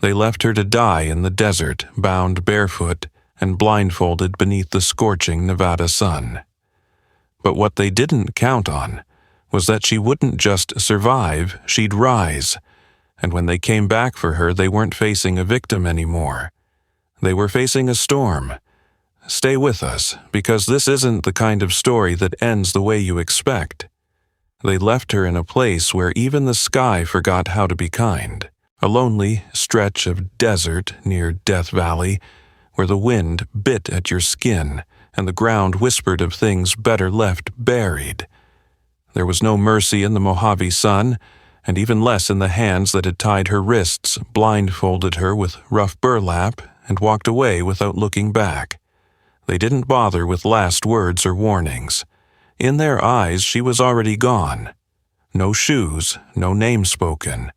They left her to die in the desert, bound barefoot and blindfolded beneath the scorching Nevada sun. But what they didn't count on was that she wouldn't just survive, she'd rise. And when they came back for her, they weren't facing a victim anymore. They were facing a storm. Stay with us, because this isn't the kind of story that ends the way you expect. They left her in a place where even the sky forgot how to be kind. A lonely stretch of desert near Death Valley, where the wind bit at your skin and the ground whispered of things better left buried. There was no mercy in the Mojave sun, and even less in the hands that had tied her wrists, blindfolded her with rough burlap, and walked away without looking back. They didn't bother with last words or warnings. In their eyes, she was already gone. No shoes, no name spoken.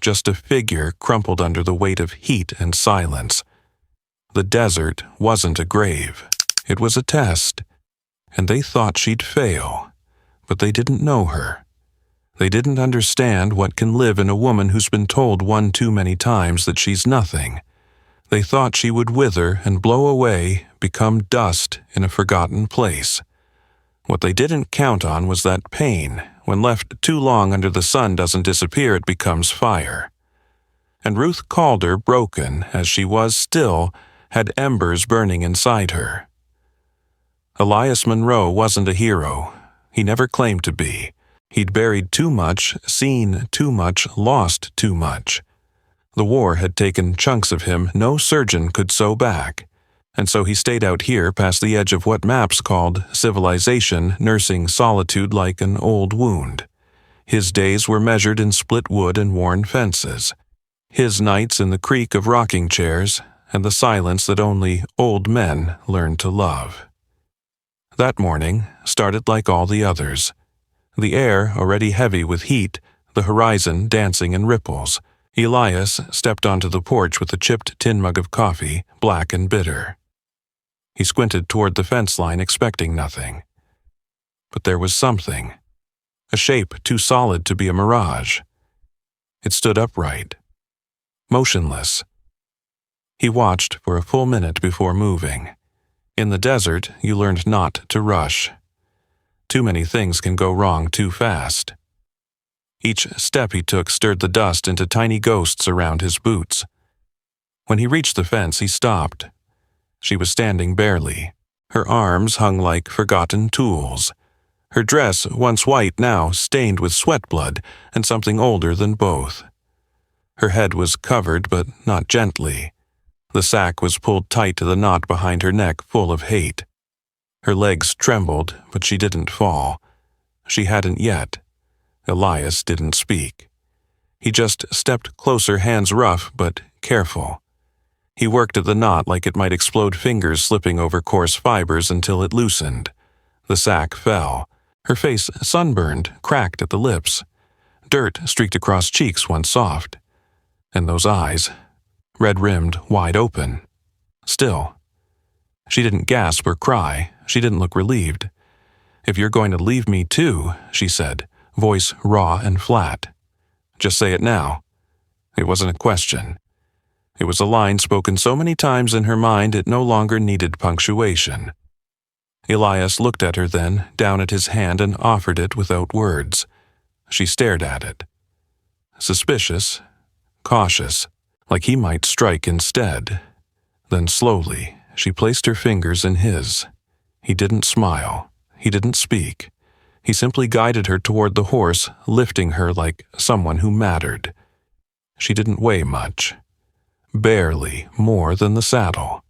Just a figure crumpled under the weight of heat and silence. The desert wasn't a grave. It was a test, and they thought she'd fail. But they didn't know her. They didn't understand what can live in a woman who's been told one too many times that she's nothing. They thought she would wither and blow away, become dust in a forgotten place. What they didn't count on was that pain, when left too long under the sun, doesn't disappear, it becomes fire. And Ruth Calder, broken as she was still, had embers burning inside her. Elias Monroe wasn't a hero. He never claimed to be. He'd buried too much, seen too much, lost too much. The war had taken chunks of him no surgeon could sew back, and so he stayed out here past the edge of what maps called civilization, nursing solitude like an old wound. His days were measured in split wood and worn fences. His nights in the creak of rocking chairs and the silence that only old men learn to love. That morning started like all the others. The air already heavy with heat, the horizon dancing in ripples. Elias stepped onto the porch with a chipped tin mug of coffee, black and bitter. He squinted toward the fence line, expecting nothing. But there was something. A shape too solid to be a mirage. It stood upright, motionless. He watched for a full minute before moving. In the desert, you learned not to rush. Too many things can go wrong too fast. Each step he took stirred the dust into tiny ghosts around his boots. When he reached the fence, he stopped. She was standing barely. Her arms hung like forgotten tools. Her dress, once white, now stained with sweat blood and something older than both. Her head was covered, but not gently. The sack was pulled tight to the knot behind her neck, full of hate. Her legs trembled, but she didn't fall. She hadn't yet. Elias didn't speak. He just stepped closer, hands rough but careful. He worked at the knot like it might explode, fingers slipping over coarse fibers until it loosened. The sack fell. Her face sunburned, cracked at the lips. Dirt streaked across cheeks once soft. And those eyes, red-rimmed, wide open. Still. She didn't gasp or cry. She didn't look relieved. "If you're going to leave me too," she said, voice raw and flat. "Just say it now." It wasn't a question. It was a line spoken so many times in her mind it no longer needed punctuation. Elias looked at her then, down at his hand, and offered it without words. She stared at it. Suspicious, cautious, like he might strike instead. Then slowly, she placed her fingers in his. He didn't smile. He didn't speak. He simply guided her toward the horse, lifting her like someone who mattered. She didn't weigh much. Barely more than the saddle.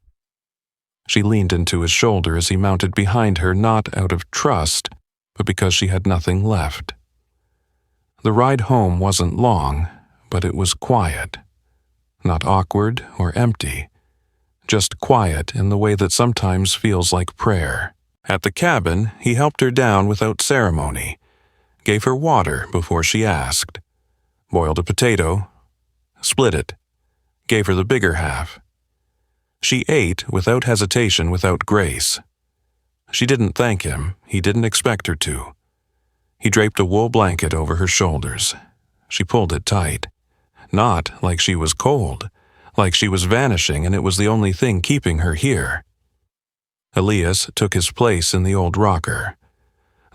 She leaned into his shoulder as he mounted behind her, not out of trust, but because she had nothing left. The ride home wasn't long, but it was quiet. Not awkward or empty. Just quiet in the way that sometimes feels like prayer. At the cabin, he helped her down without ceremony. Gave her water before she asked. Boiled a potato. Split it. Gave her the bigger half. She ate without hesitation, without grace. She didn't thank him. He didn't expect her to. He draped a wool blanket over her shoulders. She pulled it tight. Not like she was cold, like she was vanishing and it was the only thing keeping her here. Elias took his place in the old rocker.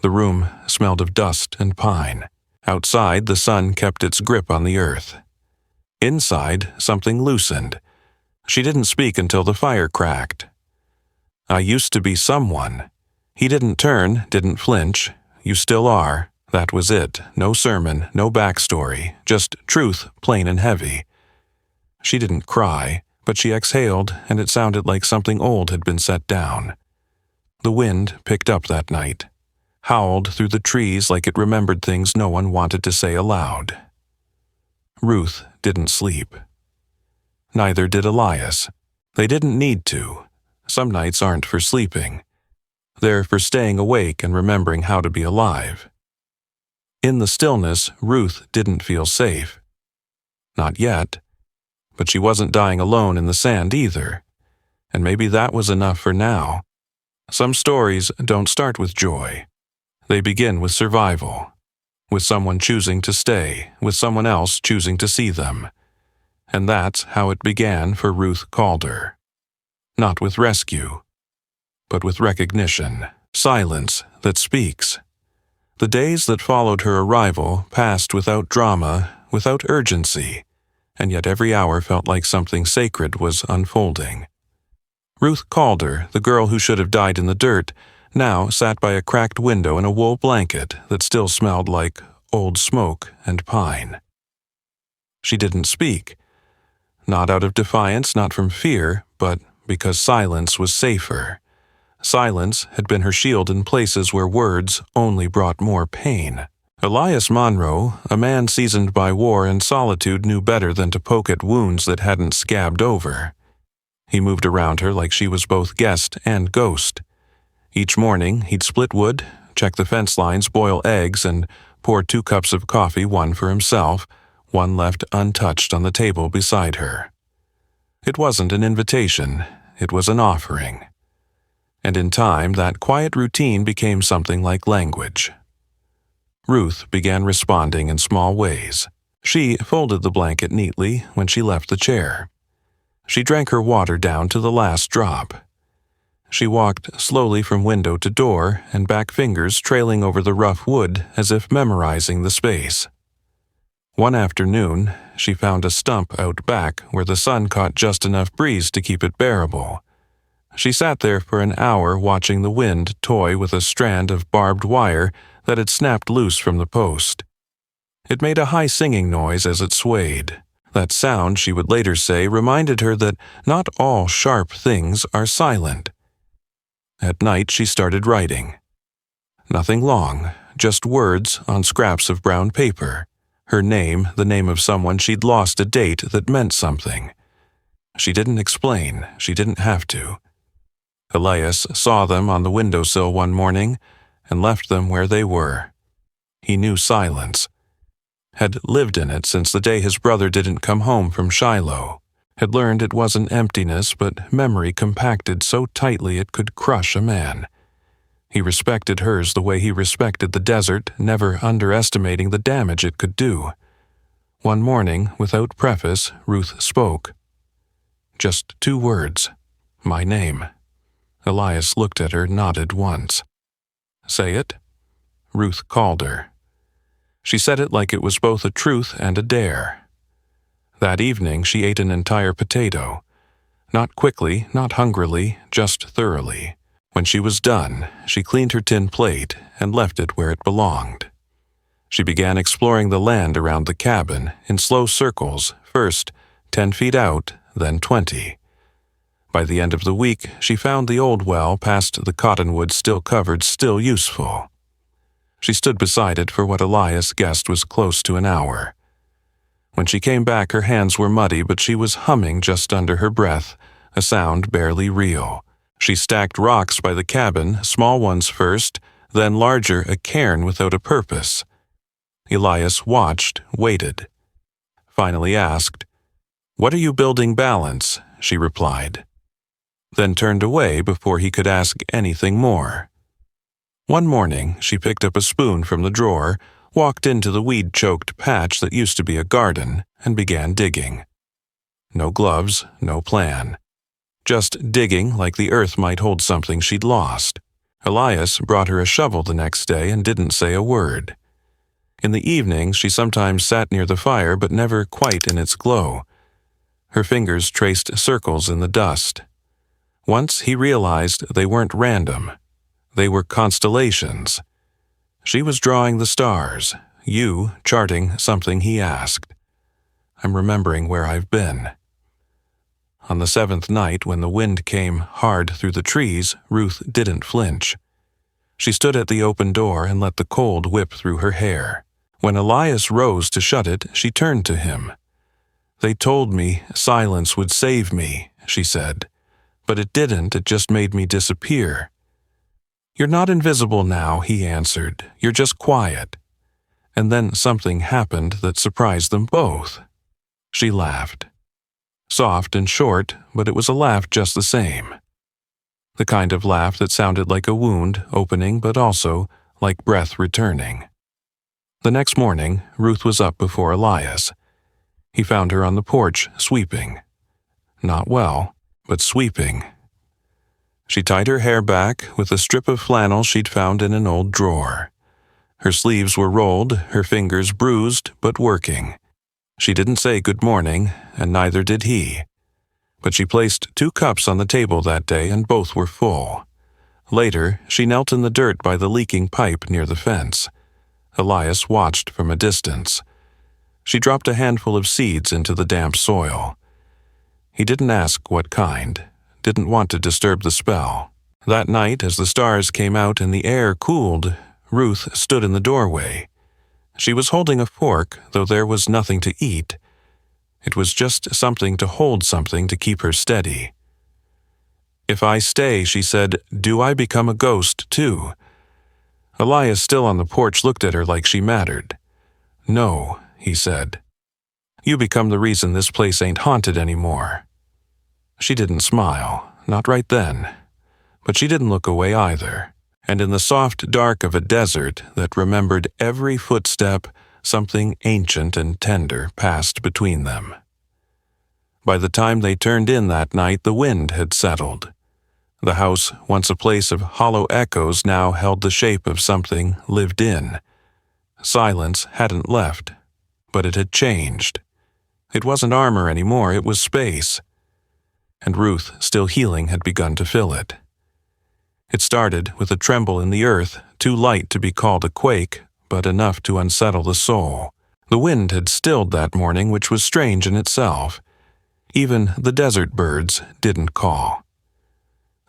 The room smelled of dust and pine. Outside, the sun kept its grip on the earth. Inside, something loosened. She didn't speak until the fire cracked. "I used to be someone." He didn't turn, didn't flinch. "You still are." That was it. No sermon, no backstory, just truth, plain and heavy. She didn't cry, but she exhaled, and it sounded like something old had been set down. The wind picked up that night, howled through the trees like it remembered things no one wanted to say aloud. Ruth didn't sleep. Neither did Elias. They didn't need to. Some nights aren't for sleeping. They're for staying awake and remembering how to be alive. In the stillness, Ruth didn't feel safe. Not yet. But she wasn't dying alone in the sand either. And maybe that was enough for now. Some stories don't start with joy. They begin with survival, with someone choosing to stay, with someone else choosing to see them. And that's how it began for Ruth Calder. Not with rescue, but with recognition, silence that speaks. The days that followed her arrival passed without drama, without urgency, and yet every hour felt like something sacred was unfolding. Ruth Calder, the girl who should have died in the dirt, now sat by a cracked window in a wool blanket that still smelled like old smoke and pine. She didn't speak. Not out of defiance, not from fear, but because silence was safer. Silence had been her shield in places where words only brought more pain. Elias Monroe, a man seasoned by war and solitude, knew better than to poke at wounds that hadn't scabbed over. He moved around her like she was both guest and ghost. Each morning, he'd split wood, check the fence lines, boil eggs, and pour 2 cups of coffee, one for himself, one left untouched on the table beside her. It wasn't an invitation, it was an offering. And in time, that quiet routine became something like language. Ruth began responding in small ways. She folded the blanket neatly when she left the chair. She drank her water down to the last drop. She walked slowly from window to door, and back fingers trailing over the rough wood as if memorizing the space. One afternoon, she found a stump out back where the sun caught just enough breeze to keep it bearable. She sat there for an hour watching the wind toy with a strand of barbed wire that had snapped loose from the post. It made a high singing noise as it swayed. That sound, she would later say, reminded her that not all sharp things are silent. At night, she started writing. Nothing long, just words on scraps of brown paper. Her name, the name of someone she'd lost, a date that meant something. She didn't explain, she didn't have to. Elias saw them on the windowsill one morning and left them where they were. He knew silence. Had lived in it since the day his brother didn't come home from Shiloh. Had learned it wasn't emptiness, but memory compacted so tightly it could crush a man. He respected hers the way he respected the desert, never underestimating the damage it could do. One morning, without preface, Ruth spoke. Just 2 words. My name. Elias looked at her, nodded once. Say it. Ruth Calder. She said it like it was both a truth and a dare. That evening, she ate an entire potato. Not quickly, not hungrily, just thoroughly. When she was done, she cleaned her tin plate and left it where it belonged. She began exploring the land around the cabin in slow circles, first 10 feet out, then 20. By the end of the week, she found the old well past the cottonwood still covered, still useful. She stood beside it for what Elias guessed was close to an hour. When she came back, her hands were muddy, but she was humming just under her breath, a sound barely real. She stacked rocks by the cabin, small ones first, then larger, a cairn without a purpose. Elias watched, waited. Finally asked, "What are you building balance?" She replied. Then turned away before he could ask anything more. One morning, she picked up a spoon from the drawer, walked into the weed-choked patch that used to be a garden, and began digging. no gloves, no plan. Just digging like the earth might hold something she'd lost. Elias brought her a shovel the next day and didn't say a word. In the evening, she sometimes sat near the fire, but never quite in its glow. Her fingers traced circles in the dust. Once he realized they weren't random. They were constellations. She was drawing the stars, you charting something he asked. I'm remembering where I've been. On the seventh night, when the wind came hard through the trees, Ruth didn't flinch. She stood at the open door and let the cold whip through her hair. When Elias rose to shut it, she turned to him. They told me silence would save me, she said. But it didn't, it just made me disappear. You're not invisible now, he answered. You're just quiet. And then something happened that surprised them both. She laughed. Soft and short, but it was a laugh just the same. The kind of laugh that sounded like a wound opening, but also like breath returning. The next morning, Ruth was up before Elias. He found her on the porch, sweeping. Not well, but sweeping. She tied her hair back with a strip of flannel she'd found in an old drawer. Her sleeves were rolled, her fingers bruised, but working. She didn't say good morning, and neither did he. But she placed 2 cups on the table that day, and both were full. Later, she knelt in the dirt by the leaking pipe near the fence. Elias watched from a distance. She dropped a handful of seeds into the damp soil. He didn't ask what kind, didn't want to disturb the spell. That night, as the stars came out and the air cooled, Ruth stood in the doorway. She was holding a fork, though there was nothing to eat. It was just something to hold something to keep her steady. If I stay, she said, do I become a ghost too? Elias, still on the porch, looked at her like she mattered. No, he said. You become the reason this place ain't haunted anymore. She didn't smile, not right then. But she didn't look away either. And in the soft dark of a desert that remembered every footstep, something ancient and tender passed between them. By the time they turned in that night, the wind had settled. The house, once a place of hollow echoes, now held the shape of something lived in. Silence hadn't left, but it had changed. It wasn't armor anymore, it was space. And Ruth, still healing, had begun to fill it. It started with a tremble in the earth, too light to be called a quake, but enough to unsettle the soul. The wind had stilled that morning, which was strange in itself. Even the desert birds didn't call.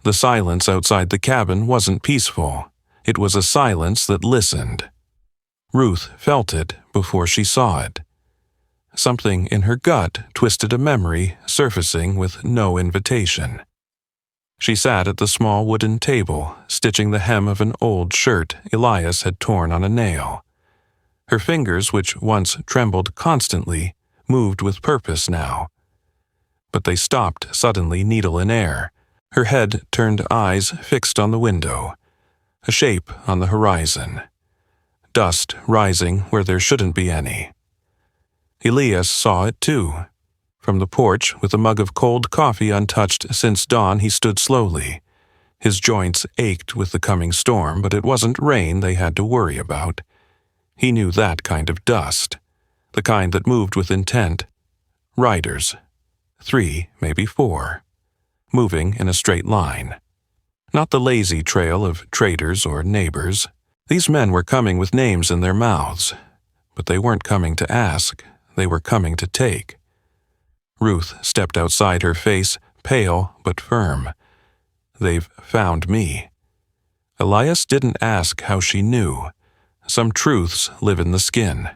The silence outside the cabin wasn't peaceful. It was a silence that listened. Ruth felt it before she saw it. Something in her gut twisted a memory, surfacing with no invitation. She sat at the small wooden table, stitching the hem of an old shirt Elias had torn on a nail. Her fingers, which once trembled constantly, moved with purpose now. But they stopped suddenly, needle in air. Her head turned, eyes fixed on the window. A shape on the horizon. Dust rising where there shouldn't be any. Elias saw it too. From the porch, with a mug of cold coffee untouched since dawn, he stood slowly. His joints ached with the coming storm, but it wasn't rain they had to worry about. He knew that kind of dust, the kind that moved with intent. Riders. 3, maybe 4. Moving in a straight line. Not the lazy trail of traders or neighbors. These men were coming with names in their mouths. But they weren't coming to ask, they were coming to take. Ruth stepped outside, her face pale but firm. They've found me. Elias didn't ask how she knew. Some truths live in the skin.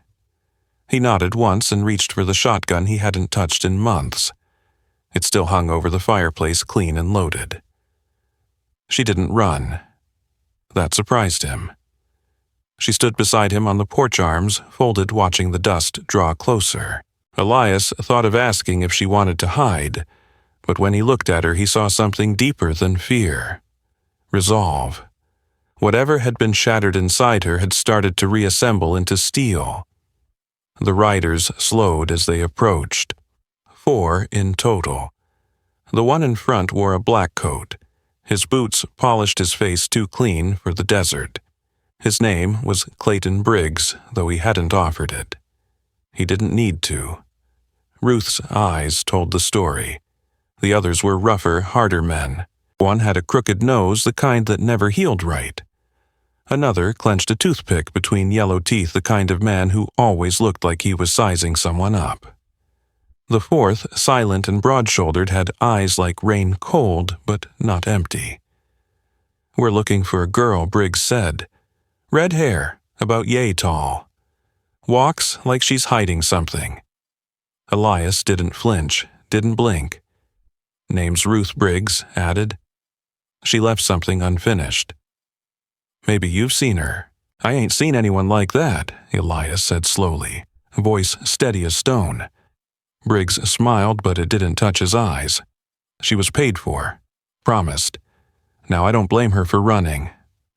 He nodded once and reached for the shotgun he hadn't touched in months. It still hung over the fireplace, clean and loaded. She didn't run. That surprised him. She stood beside him on the porch, arms folded, watching the dust draw closer. Elias thought of asking if she wanted to hide, but when he looked at her, he saw something deeper than fear. Resolve. Whatever had been shattered inside her had started to reassemble into steel. The riders slowed as they approached. 4 in total. The one in front wore a black coat. His boots polished his face too clean for the desert. His name was Clayton Briggs, though he hadn't offered it. He didn't need to. Ruth's eyes told the story. The others were rougher, harder men. One had a crooked nose, the kind that never healed right. Another clenched a toothpick between yellow teeth, the kind of man who always looked like he was sizing someone up. The fourth, silent and broad-shouldered, had eyes like rain cold, but not empty. "We're looking for a girl," Briggs said. "Red hair, about yay tall. Walks like she's hiding something." Elias didn't flinch, didn't blink. "Name's Ruth," Briggs added. "She left something unfinished." "Maybe you've seen her." "I ain't seen anyone like that," Elias said slowly, voice steady as stone. Briggs smiled, but it didn't touch his eyes. "She was paid for. Promised. Now I don't blame her for running.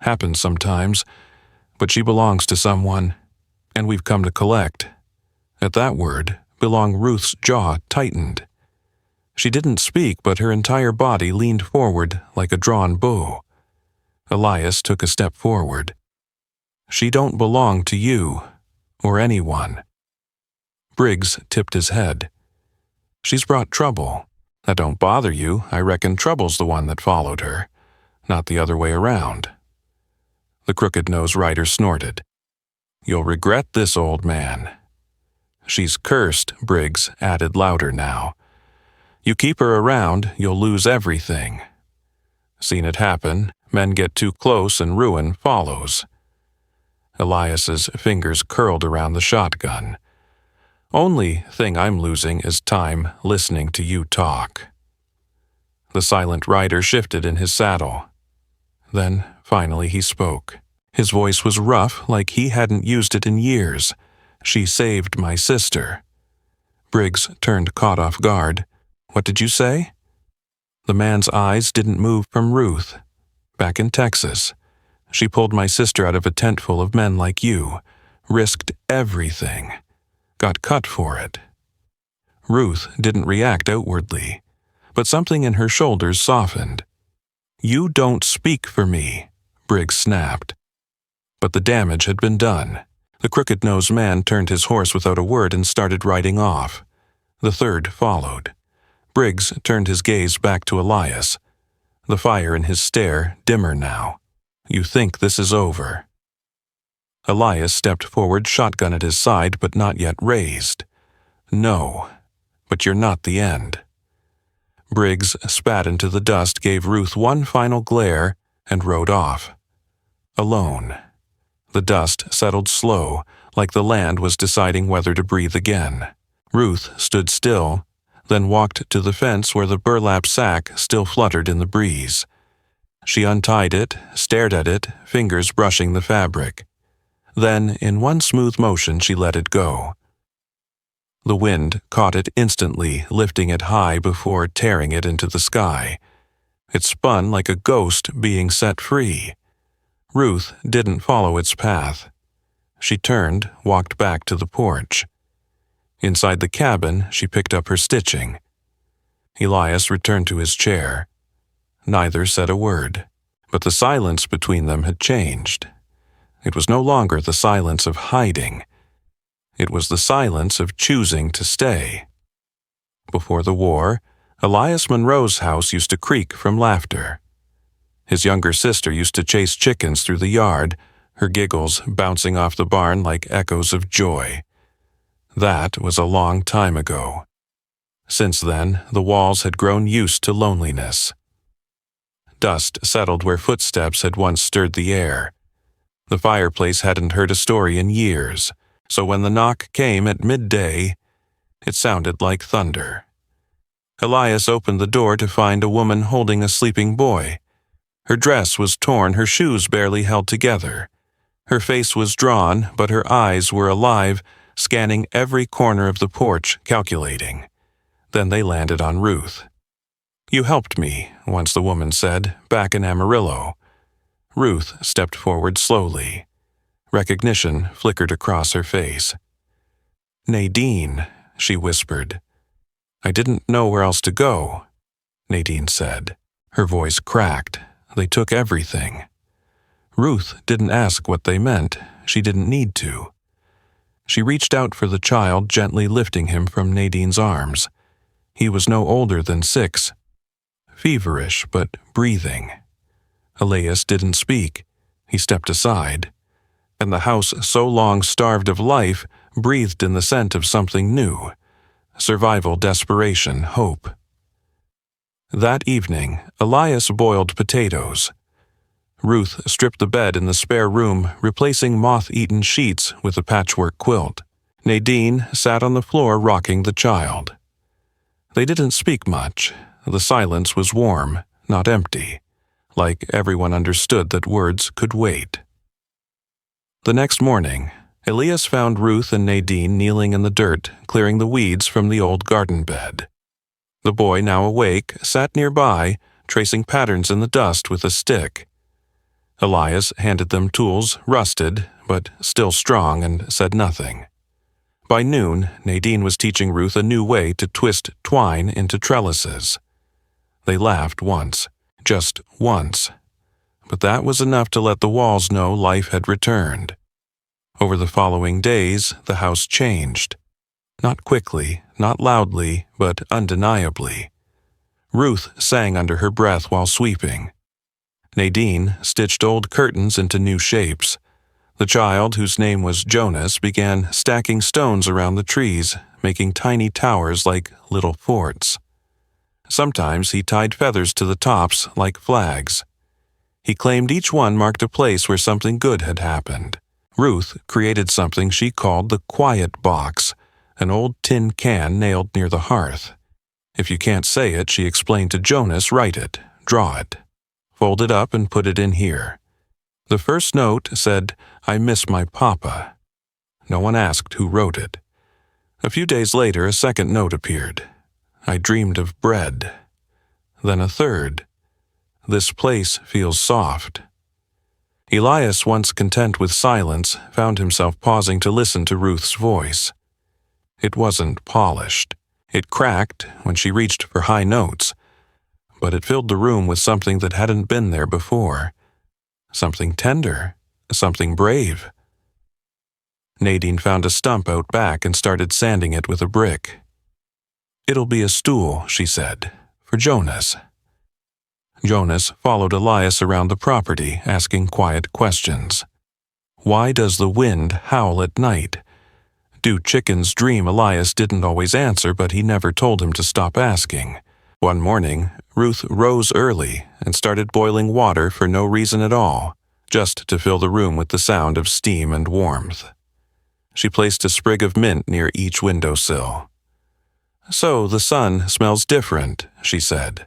Happens sometimes. But she belongs to someone. And we've come to collect." At that word, belong, Ruth's jaw tightened. She didn't speak, but her entire body leaned forward like a drawn bow. Elias took a step forward. "She don't belong to you, or anyone." Briggs tipped his head. "She's brought trouble. That don't bother you. I reckon trouble's the one that followed her, not the other way around." The crooked-nosed rider snorted. "You'll regret this, old man." "She's cursed," Briggs added louder now. "You keep her around, you'll lose everything. Seen it happen. Men get too close and ruin follows." Elias's fingers curled around the shotgun. "Only thing I'm losing is time listening to you talk." The silent rider shifted in his saddle. Then, finally, he spoke. His voice was rough, like he hadn't used it in years. "She saved my sister." Briggs turned, caught off guard. "What did you say?" The man's eyes didn't move from Ruth. "Back in Texas. She pulled my sister out of a tent full of men like you. Risked everything. Got cut for it." Ruth didn't react outwardly, but something in her shoulders softened. "You don't speak for me," Briggs snapped. But the damage had been done. The crooked-nosed man turned his horse without a word and started riding off. The third followed. Briggs turned his gaze back to Elias, the fire in his stare dimmer now. "You think this is over." Elias stepped forward, shotgun at his side, but not yet raised. "No, but you're not the end." Briggs spat into the dust, gave Ruth one final glare, and rode off. Alone. The dust settled slow, like the land was deciding whether to breathe again. Ruth stood still, then walked to the fence where the burlap sack still fluttered in the breeze. She untied it, stared at it, fingers brushing the fabric. Then, in one smooth motion, she let it go. The wind caught it instantly, lifting it high before tearing it into the sky. It spun like a ghost being set free. Ruth didn't follow its path. She turned, walked back to the porch. Inside the cabin, she picked up her stitching. Elias returned to his chair. Neither said a word, but the silence between them had changed. It was no longer the silence of hiding. It was the silence of choosing to stay. Before the war, Elias Monroe's house used to creak from laughter. His younger sister used to chase chickens through the yard, her giggles bouncing off the barn like echoes of joy. That was a long time ago. Since then, the walls had grown used to loneliness. Dust settled where footsteps had once stirred the air. The fireplace hadn't heard a story in years, so when the knock came at midday, it sounded like thunder. Elias opened the door to find a woman holding a sleeping boy. Her dress was torn, her shoes barely held together. Her face was drawn, but her eyes were alive, scanning every corner of the porch, calculating. Then they landed on Ruth. "You helped me," once the woman said, "back in Amarillo." Ruth stepped forward slowly. Recognition flickered across her face. "Nadine," she whispered. I didn't know where else to go," Nadine said. Her voice cracked. They took everything. Ruth didn't ask what they meant. She didn't need to. She reached out for the child, gently lifting him from Nadine's arms. He was no older than 6, feverish but breathing. Elias didn't speak. He stepped aside, and the house, so long starved of life, breathed in the scent of something new: survival, desperation, hope. That evening, Elias boiled potatoes. Ruth stripped the bed in the spare room, replacing moth-eaten sheets with a patchwork quilt. Nadine sat on the floor rocking the child. They didn't speak much. The silence was warm, not empty, like everyone understood that words could wait. The next morning, Elias found Ruth and Nadine kneeling in the dirt, clearing the weeds from the old garden bed. The boy, now awake, sat nearby, tracing patterns in the dust with a stick. Elias handed them tools, rusted, but still strong, and said nothing. By noon, Nadine was teaching Ruth a new way to twist twine into trellises. They laughed once, just once, but that was enough to let the walls know life had returned. Over the following days, the house changed. Not quickly, not loudly, but undeniably. Ruth sang under her breath while sweeping. Nadine stitched old curtains into new shapes. The child, whose name was Jonas, began stacking stones around the trees, making tiny towers like little forts. Sometimes he tied feathers to the tops like flags. He claimed each one marked a place where something good had happened. Ruth created something she called the quiet box, an old tin can nailed near the hearth. If you can't say it, she explained to Jonas, write it, draw it. Fold it up and put it in here. The first note said, "I miss my papa." No one asked who wrote it. A few days later, a second note appeared. "I dreamed of bread." Then a third. "This place feels soft." Elias, once content with silence, found himself pausing to listen to Ruth's voice. It wasn't polished. It cracked when she reached for high notes, but it filled the room with something that hadn't been there before. Something tender, something brave. Nadine found a stump out back and started sanding it with a brick. "It'll be a stool," she said, "for Jonas." Jonas followed Elias around the property, asking quiet questions. Why does the wind howl at night? Do chickens dream? Elias didn't always answer, but he never told him to stop asking. One morning, Ruth rose early and started boiling water for no reason at all, just to fill the room with the sound of steam and warmth. She placed a sprig of mint near each windowsill. "So the sun smells different," she said.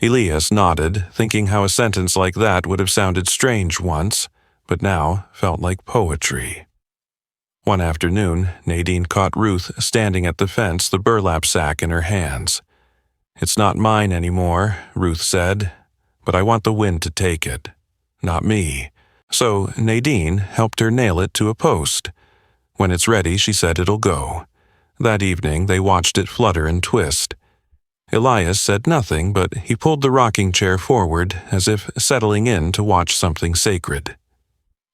Elias nodded, thinking how a sentence like that would have sounded strange once, but now felt like poetry. One afternoon, Nadine caught Ruth standing at the fence, the burlap sack in her hands. "It's not mine anymore," Ruth said, "but I want the wind to take it. Not me." So Nadine helped her nail it to a post. When it's ready, she said it'll go. That evening, they watched it flutter and twist. Elias said nothing, but he pulled the rocking chair forward as if settling in to watch something sacred.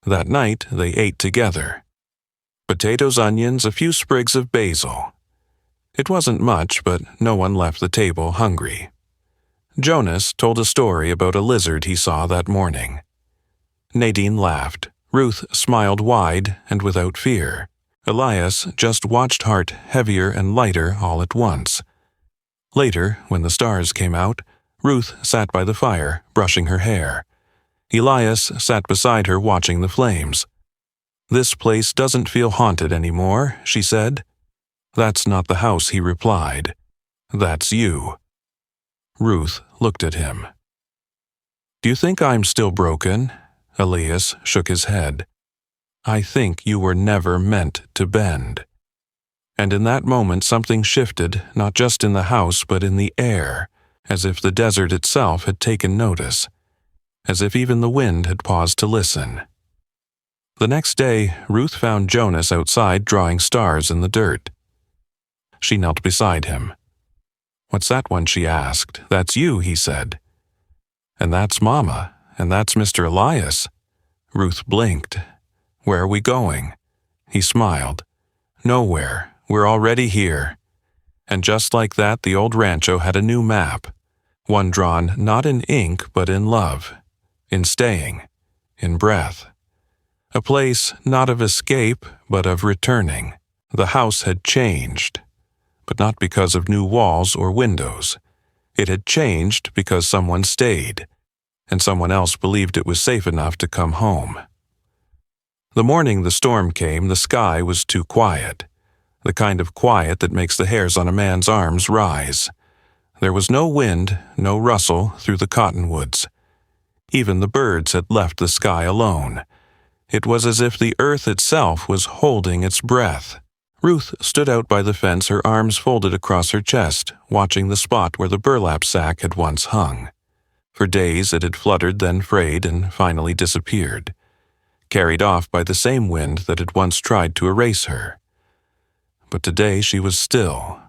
That night, they ate together. Potatoes, onions, a few sprigs of basil. It wasn't much, but no one left the table hungry. Jonas told a story about a lizard he saw that morning. Nadine laughed. Ruth smiled wide and without fear. Elias just watched, heart heavier and lighter all at once. Later, when the stars came out, Ruth sat by the fire, brushing her hair. Elias sat beside her watching the flames. "This place doesn't feel haunted anymore," she said. "That's not the house," he replied. "That's you." Ruth looked at him. "Do you think I'm still broken?" Elias shook his head. "I think you were never meant to bend." And in that moment something shifted, not just in the house but in the air, as if the desert itself had taken notice, as if even the wind had paused to listen. The next day, Ruth found Jonas outside drawing stars in the dirt. She knelt beside him. "What's that one?" she asked. "That's you," he said. "And that's Mama, and that's Mr. Elias." Ruth blinked. "Where are we going?" He smiled. "Nowhere. We're already here." And just like that, the old rancho had a new map, one drawn not in ink but in love, in staying, in breath. A place not of escape but of returning. The house had changed, but not because of new walls or windows. It had changed because someone stayed, and someone else believed it was safe enough to come home. The morning the storm came, the sky was too quiet, the kind of quiet that makes the hairs on a man's arms rise. There was no wind, no rustle through the cottonwoods. Even the birds had left the sky alone. It was as if the earth itself was holding its breath. Ruth stood out by the fence, her arms folded across her chest, watching the spot where the burlap sack had once hung. For days it had fluttered, then frayed, and finally disappeared, carried off by the same wind that had once tried to erase her. But today she was still.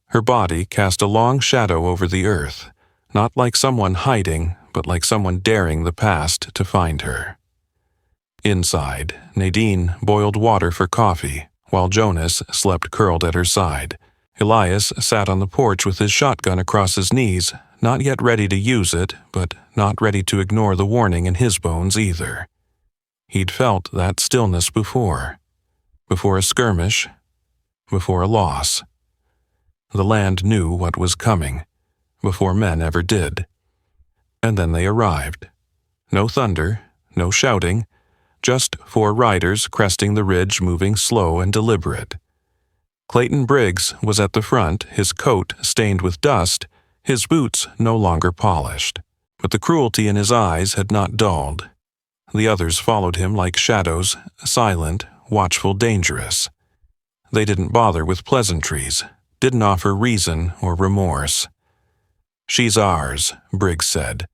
Her body cast a long shadow over the earth, not like someone hiding, but like someone daring the past to find her. Inside, Nadine boiled water for coffee, while Jonas slept curled at her side. Elias sat on the porch with his shotgun across his knees, not yet ready to use it, but not ready to ignore the warning in his bones either. He'd felt that stillness before a skirmish, before a loss. The land knew what was coming, before men ever did. And then they arrived. No thunder, no shouting, just 4 riders cresting the ridge, moving slow and deliberate. Clayton Briggs was at the front, his coat stained with dust, his boots no longer polished. But the cruelty in his eyes had not dulled. The others followed him like shadows, silent, watchful, dangerous. They didn't bother with pleasantries, didn't offer reason or remorse. "She's ours," Briggs said.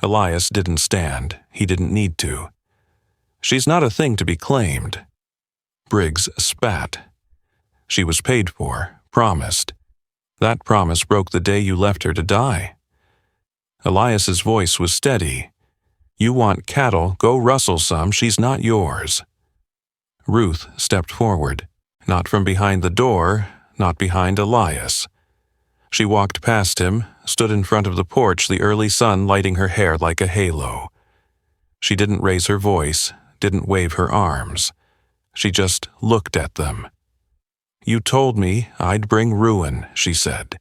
Elias didn't stand. He didn't need to. "She's not a thing to be claimed." Briggs spat. "She was paid for, promised. That promise broke the day you left her to die." Elias's voice was steady. "You want cattle, go rustle some, she's not yours." Ruth stepped forward, not from behind the door, not behind Elias. She walked past him, stood in front of the porch, the early sun lighting her hair like a halo. She didn't raise her voice, didn't wave her arms. She just looked at them. "You told me I'd bring ruin," she said,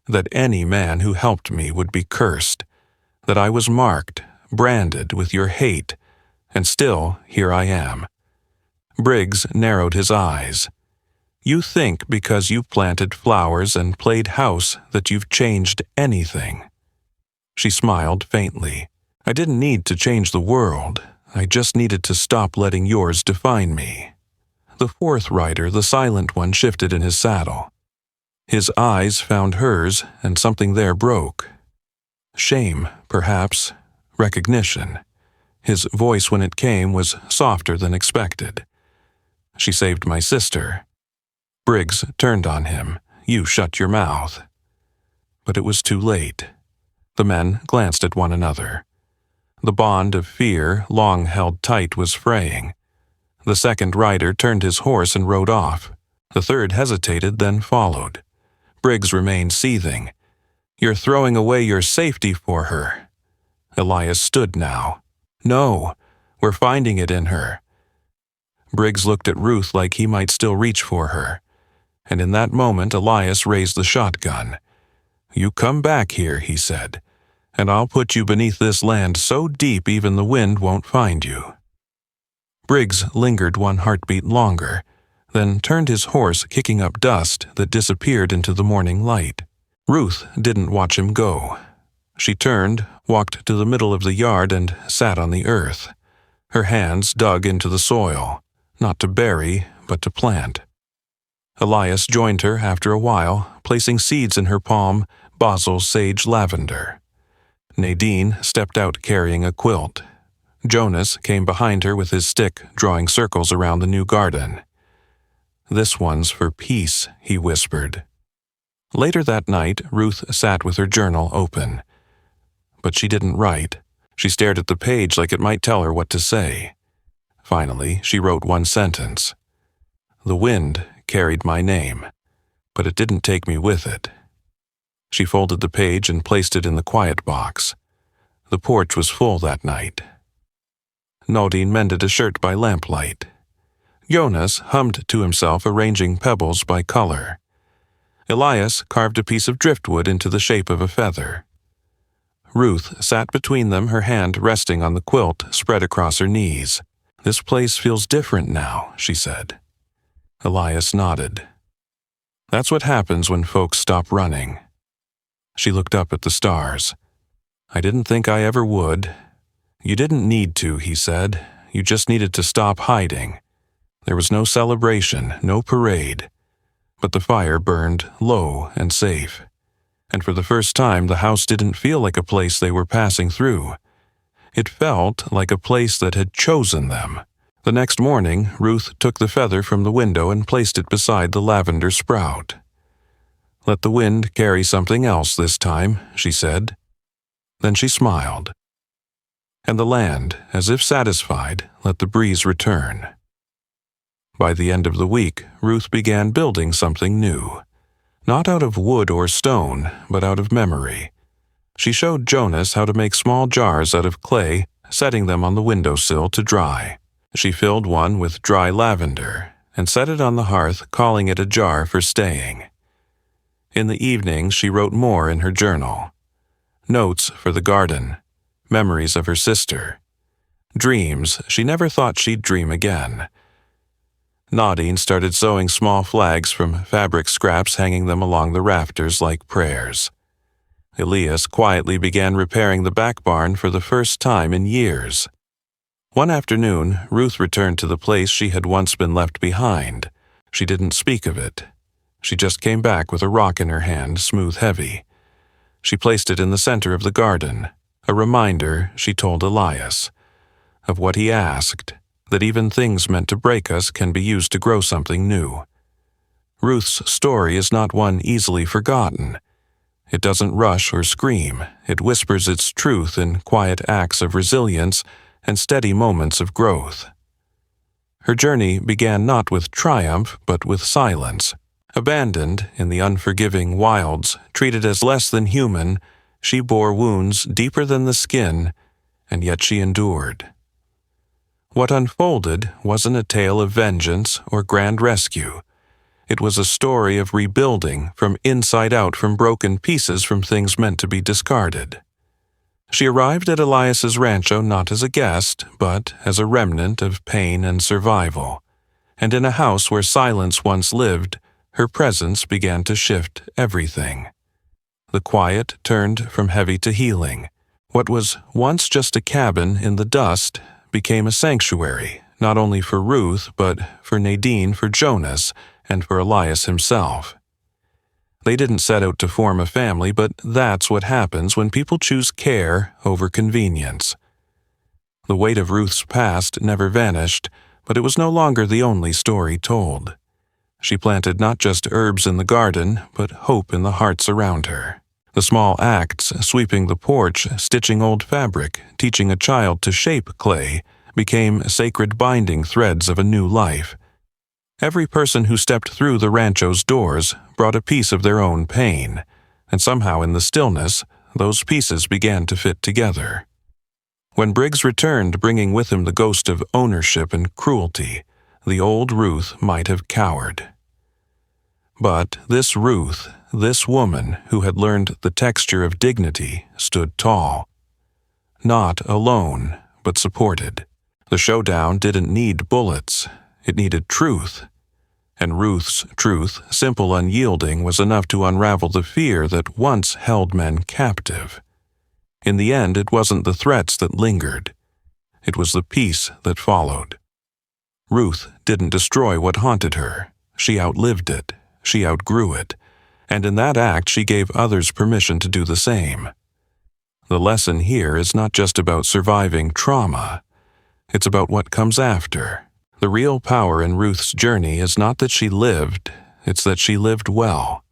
"that any man who helped me would be cursed, that I was marked, branded with your hate, and still here I am." Briggs narrowed his eyes. "You think because you planted flowers and played house that you've changed anything." She smiled faintly. "I didn't need to change the world. I just needed to stop letting yours define me." The 4th rider, the silent one, shifted in his saddle. His eyes found hers, and something there broke. Shame, perhaps, recognition. His voice, when it came, was softer than expected. "She saved my sister." Briggs turned on him. "You shut your mouth." But it was too late. The men glanced at one another. The bond of fear, long held tight, was fraying. The 2nd rider turned his horse and rode off. The 3rd hesitated, then followed. Briggs remained seething. "You're throwing away your safety for her." Elias stood now. "No, we're finding it in her." Briggs looked at Ruth like he might still reach for her. And in that moment Elias raised the shotgun. "You come back here," he said, "and I'll put you beneath this land so deep even the wind won't find you." Briggs lingered one heartbeat longer, then turned his horse, kicking up dust that disappeared into the morning light. Ruth didn't watch him go. She turned, walked to the middle of the yard, and sat on the earth. Her hands dug into the soil, not to bury, but to plant. Elias joined her after a while, placing seeds in her palm, basil, sage, lavender. Nadine stepped out carrying a quilt. Jonas came behind her with his stick, drawing circles around the new garden. "This one's for peace," he whispered. Later that night, Ruth sat with her journal open. But she didn't write. She stared at the page like it might tell her what to say. Finally, she wrote one sentence. "The wind carried my name, but it didn't take me with it." She folded the page and placed it in the quiet box. The porch was full that night. Nadine mended a shirt by lamplight. Jonas hummed to himself, arranging pebbles by color. Elias carved a piece of driftwood into the shape of a feather. Ruth sat between them, her hand resting on the quilt spread across her knees. "This place feels different now," she said. Elias nodded. "That's what happens when folks stop running." She looked up at the stars. "I didn't think I ever would." "You didn't need to," he said. "You just needed to stop hiding." There was no celebration, no parade. But the fire burned low and safe. And for the first time, the house didn't feel like a place they were passing through. It felt like a place that had chosen them. The next morning, Ruth took the feather from the window and placed it beside the lavender sprout. "Let the wind carry something else this time," she said. Then she smiled. And the land, as if satisfied, let the breeze return. By the end of the week, Ruth began building something new. Not out of wood or stone, but out of memory. She showed Jonas how to make small jars out of clay, setting them on the windowsill to dry. She filled one with dry lavender and set it on the hearth, calling it a jar for staying. In the evening, she wrote more in her journal. Notes for the garden, memories of her sister, dreams she never thought she'd dream again. Nadine started sewing small flags from fabric scraps, hanging them along the rafters like prayers. Elias quietly began repairing the back barn for the first time in years. One afternoon, Ruth returned to the place she had once been left behind. She didn't speak of it. She just came back with a rock in her hand, smooth heavy. She placed it in the center of the garden, a reminder, she told Elias, of what he asked, that even things meant to break us can be used to grow something new. Ruth's story is not one easily forgotten. It doesn't rush or scream. It whispers its truth in quiet acts of resilience and steady moments of growth. Her journey began not with triumph, but with silence. Abandoned in the unforgiving wilds, treated as less than human, she bore wounds deeper than the skin, and yet she endured. What unfolded wasn't a tale of vengeance or grand rescue. It was a story of rebuilding from inside out, from broken pieces, from things meant to be discarded. She arrived at Elias's rancho not as a guest, but as a remnant of pain and survival. And in a house where silence once lived, her presence began to shift everything. The quiet turned from heavy to healing. What was once just a cabin in the dust became a sanctuary, not only for Ruth, but for Nadine, for Jonas, and for Elias himself. They didn't set out to form a family, but that's what happens when people choose care over convenience. The weight of Ruth's past never vanished, but it was no longer the only story told. She planted not just herbs in the garden, but hope in the hearts around her. The small acts, sweeping the porch, stitching old fabric, teaching a child to shape clay, became sacred binding threads of a new life. Every person who stepped through the rancho's doors brought a piece of their own pain, and somehow in the stillness, those pieces began to fit together. When Briggs returned, bringing with him the ghost of ownership and cruelty, the old Ruth might have cowered. But this Ruth, this woman who had learned the texture of dignity, stood tall. Not alone, but supported. The showdown didn't need bullets. It needed truth. And Ruth's truth, simple, unyielding, was enough to unravel the fear that once held men captive. In the end, it wasn't the threats that lingered. It was the peace that followed. Ruth didn't destroy what haunted her. She outlived it. She outgrew it. And in that act, she gave others permission to do the same. The lesson here is not just about surviving trauma. It's about what comes after. The real power in Ruth's journey is not that she lived, it's that she lived well.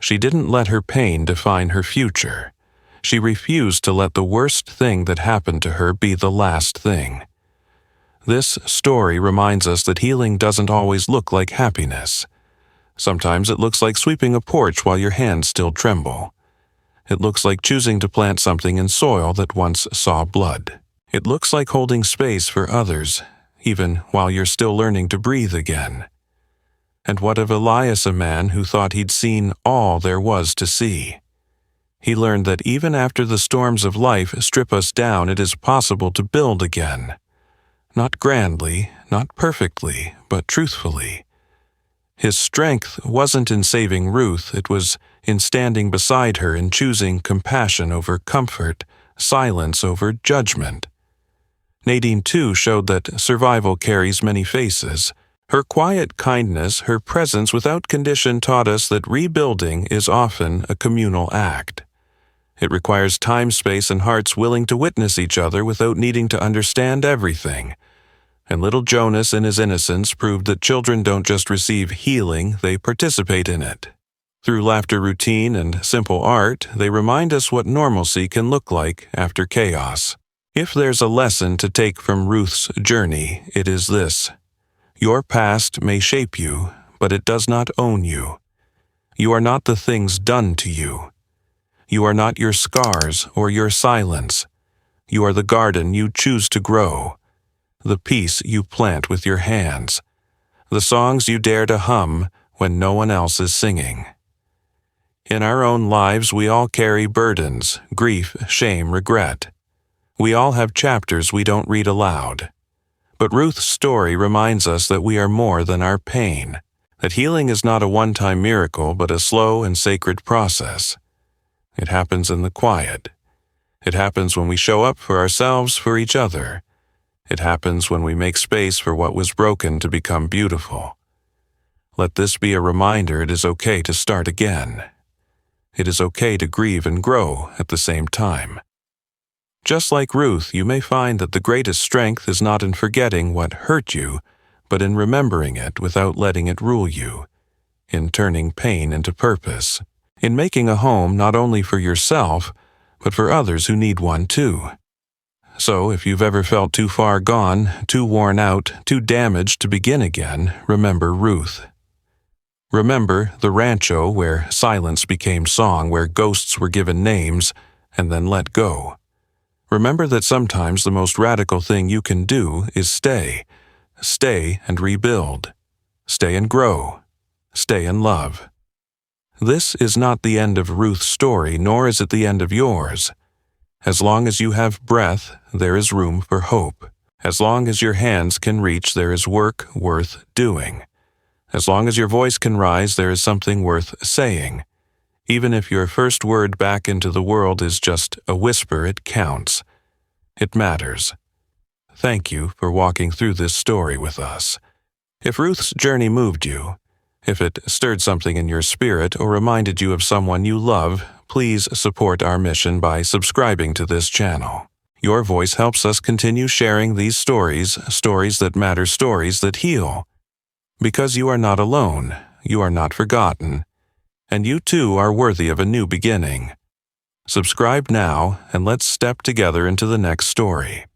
She didn't let her pain define her future. She refused to let the worst thing that happened to her be the last thing. This story reminds us that healing doesn't always look like happiness. Sometimes it looks like sweeping a porch while your hands still tremble. It looks like choosing to plant something in soil that once saw blood. It looks like holding space for others, even while you're still learning to breathe again. And what of Elias, a man who thought he'd seen all there was to see? He learned that even after the storms of life strip us down, it is possible to build again. Not grandly, not perfectly, but truthfully. His strength wasn't in saving Ruth, it was in standing beside her and choosing compassion over comfort, silence over judgment. Nadine, too, showed that survival carries many faces. Her quiet kindness, her presence without condition taught us that rebuilding is often a communal act. It requires time, space, and hearts willing to witness each other without needing to understand everything. And little Jonas, in his innocence, proved that children don't just receive healing, they participate in it. Through laughter, routine, and simple art, they remind us what normalcy can look like after chaos. If there's a lesson to take from Ruth's journey, it is this: your past may shape you, but it does not own you. You are not the things done to you. You are not your scars or your silence. You are the garden you choose to grow, the peace you plant with your hands, the songs you dare to hum when no one else is singing. In our own lives, we all carry burdens, grief, shame, regret. We all have chapters we don't read aloud. But Ruth's story reminds us that we are more than our pain, that healing is not a one-time miracle but a slow and sacred process. It happens in the quiet. It happens when we show up for ourselves, for each other. It happens when we make space for what was broken to become beautiful. Let this be a reminder it is okay to start again. It is okay to grieve and grow at the same time. Just like Ruth, you may find that the greatest strength is not in forgetting what hurt you, but in remembering it without letting it rule you, in turning pain into purpose, in making a home not only for yourself, but for others who need one too. So if you've ever felt too far gone, too worn out, too damaged to begin again, remember Ruth. Remember the rancho where silence became song, where ghosts were given names and then let go. Remember that sometimes the most radical thing you can do is stay. Stay and rebuild. Stay and grow. Stay and love. This is not the end of Ruth's story, nor is it the end of yours. As long as you have breath, there is room for hope. As long as your hands can reach, there is work worth doing. As long as your voice can rise, there is something worth saying. Even if your first word back into the world is just a whisper, it counts. It matters. Thank you for walking through this story with us. If Ruth's journey moved you, if it stirred something in your spirit or reminded you of someone you love, please support our mission by subscribing to this channel. Your voice helps us continue sharing these stories, stories that matter, stories that heal. Because you are not alone, you are not forgotten, and you too are worthy of a new beginning. Subscribe now, and let's step together into the next story.